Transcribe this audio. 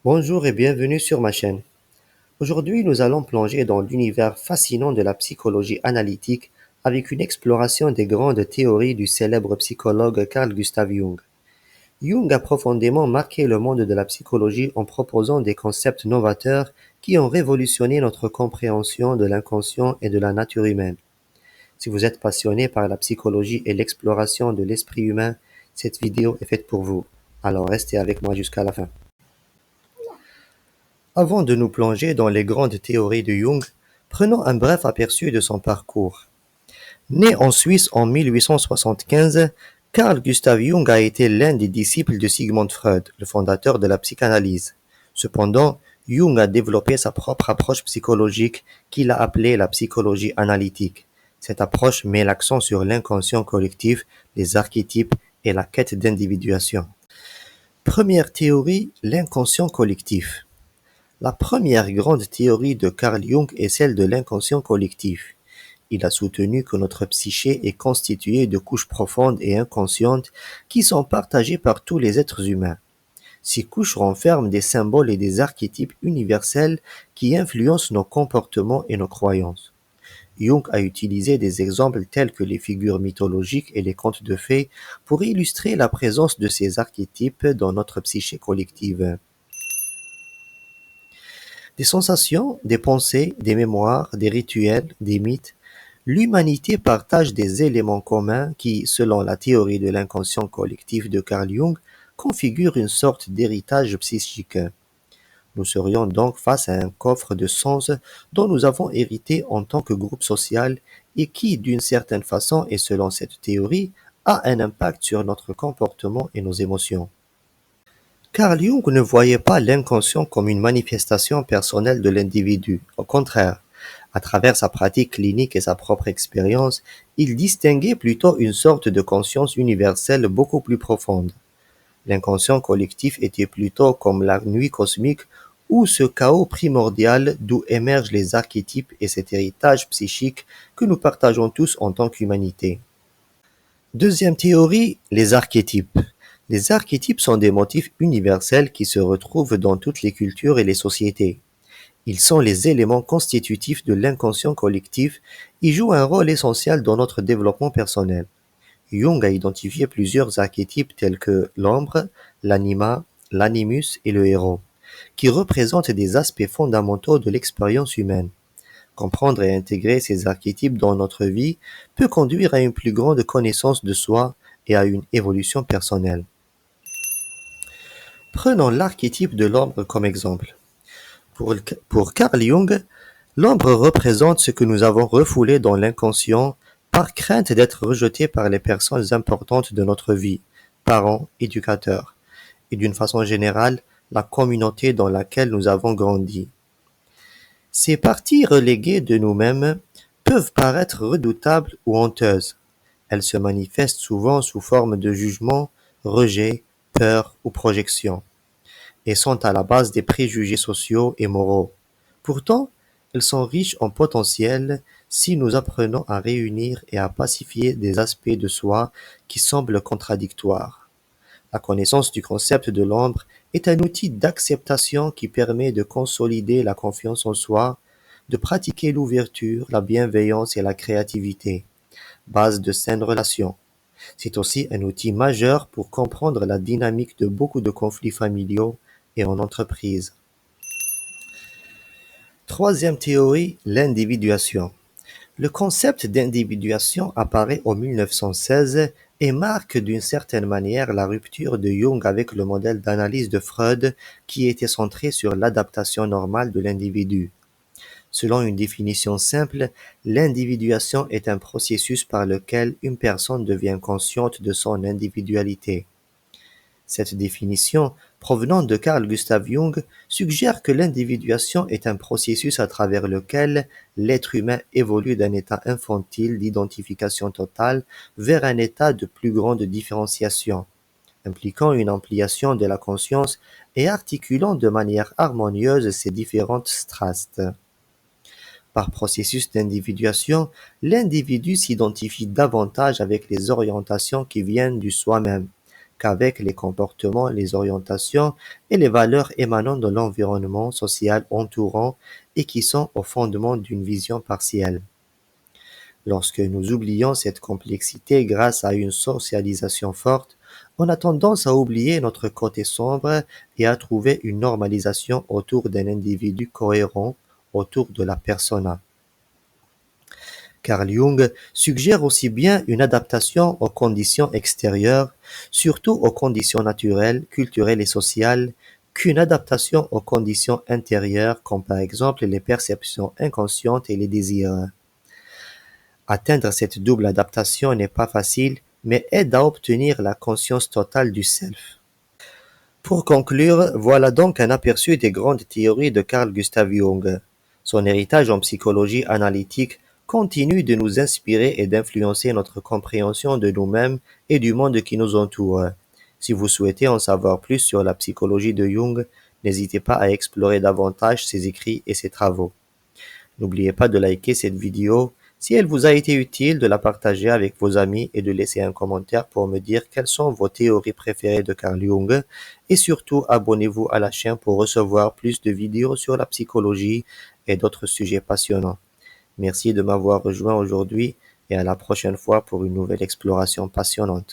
Bonjour et bienvenue sur ma chaîne. Aujourd'hui, nous allons plonger dans l'univers fascinant de la psychologie analytique avec une exploration des grandes théories du célèbre psychologue Carl Gustav Jung. Jung a profondément marqué le monde de la psychologie en proposant des concepts novateurs qui ont révolutionné notre compréhension de l'inconscient et de la nature humaine. Si vous êtes passionné par la psychologie et l'exploration de l'esprit humain, cette vidéo est faite pour vous. Alors restez avec moi jusqu'à la fin. Avant de nous plonger dans les grandes théories de Jung, prenons un bref aperçu de son parcours. Né en Suisse en 1875, Carl Gustav Jung a été l'un des disciples de Sigmund Freud, le fondateur de la psychanalyse. Cependant, Jung a développé sa propre approche psychologique qu'il a appelée la psychologie analytique. Cette approche met l'accent sur l'inconscient collectif, les archétypes et la quête d'individuation. Première théorie, l'inconscient collectif. La première grande théorie de Carl Jung est celle de l'inconscient collectif. Il a soutenu que notre psyché est constituée de couches profondes et inconscientes qui sont partagées par tous les êtres humains. Ces couches renferment des symboles et des archétypes universels qui influencent nos comportements et nos croyances. Jung a utilisé des exemples tels que les figures mythologiques et les contes de fées pour illustrer la présence de ces archétypes dans notre psyché collective. Des sensations, des pensées, des mémoires, des rituels, des mythes, l'humanité partage des éléments communs qui, selon la théorie de l'inconscient collectif de Carl Jung, configurent une sorte d'héritage psychique. Nous serions donc face à un coffre de sens dont nous avons hérité en tant que groupe social et qui, d'une certaine façon et selon cette théorie, a un impact sur notre comportement et nos émotions. Carl Jung ne voyait pas l'inconscient comme une manifestation personnelle de l'individu. Au contraire, à travers sa pratique clinique et sa propre expérience, il distinguait plutôt une sorte de conscience universelle beaucoup plus profonde. L'inconscient collectif était plutôt comme la nuit cosmique ou ce chaos primordial d'où émergent les archétypes et cet héritage psychique que nous partageons tous en tant qu'humanité. Deuxième théorie, les archétypes. Les archétypes sont des motifs universels qui se retrouvent dans toutes les cultures et les sociétés. Ils sont les éléments constitutifs de l'inconscient collectif et jouent un rôle essentiel dans notre développement personnel. Jung a identifié plusieurs archétypes tels que l'ombre, l'anima, l'animus et le héros, qui représentent des aspects fondamentaux de l'expérience humaine. Comprendre et intégrer ces archétypes dans notre vie peut conduire à une plus grande connaissance de soi et à une évolution personnelle. Prenons l'archétype de l'ombre comme exemple. Pour Carl Jung, l'ombre représente ce que nous avons refoulé dans l'inconscient par crainte d'être rejeté par les personnes importantes de notre vie, parents, éducateurs, et d'une façon générale, la communauté dans laquelle nous avons grandi. Ces parties reléguées de nous-mêmes peuvent paraître redoutables ou honteuses. Elles se manifestent souvent sous forme de jugement, rejet, peur ou projection, et sont à la base des préjugés sociaux et moraux. Pourtant, elles sont riches en potentiel si nous apprenons à réunir et à pacifier des aspects de soi qui semblent contradictoires. La connaissance du concept de l'ombre est un outil d'acceptation qui permet de consolider la confiance en soi, de pratiquer l'ouverture, la bienveillance et la créativité, base de saines relations. C'est aussi un outil majeur pour comprendre la dynamique de beaucoup de conflits familiaux et en entreprise. Troisième théorie, l'individuation. Le concept d'individuation apparaît en 1916 et marque d'une certaine manière la rupture de Jung avec le modèle d'analyse de Freud qui était centré sur l'adaptation normale de l'individu. Selon une définition simple, l'individuation est un processus par lequel une personne devient consciente de son individualité. Cette définition, provenant de Carl Gustav Jung, suggère que l'individuation est un processus à travers lequel l'être humain évolue d'un état infantile d'identification totale vers un état de plus grande différenciation, impliquant une ampliation de la conscience et articulant de manière harmonieuse ces différentes strates. Par processus d'individuation, l'individu s'identifie davantage avec les orientations qui viennent du soi-même, qu'avec les comportements, les orientations et les valeurs émanant de l'environnement social entourant et qui sont au fondement d'une vision partielle. Lorsque nous oublions cette complexité grâce à une socialisation forte, on a tendance à oublier notre côté sombre et à trouver une normalisation autour d'un individu cohérent, autour de la persona. Carl Jung suggère aussi bien une adaptation aux conditions extérieures, surtout aux conditions naturelles, culturelles et sociales, qu'une adaptation aux conditions intérieures, comme par exemple les perceptions inconscientes et les désirs. Atteindre cette double adaptation n'est pas facile, mais aide à obtenir la conscience totale du self. Pour conclure, voilà donc un aperçu des grandes théories de Carl Gustav Jung. Son héritage en psychologie analytique continue de nous inspirer et d'influencer notre compréhension de nous-mêmes et du monde qui nous entoure. Si vous souhaitez en savoir plus sur la psychologie de Jung, n'hésitez pas à explorer davantage ses écrits et ses travaux. N'oubliez pas de liker cette vidéo. Si elle vous a été utile, de la partager avec vos amis et de laisser un commentaire pour me dire quelles sont vos théories préférées de Carl Jung. Et surtout, abonnez-vous à la chaîne pour recevoir plus de vidéos sur la psychologie et d'autres sujets passionnants. Merci de m'avoir rejoint aujourd'hui et à la prochaine fois pour une nouvelle exploration passionnante.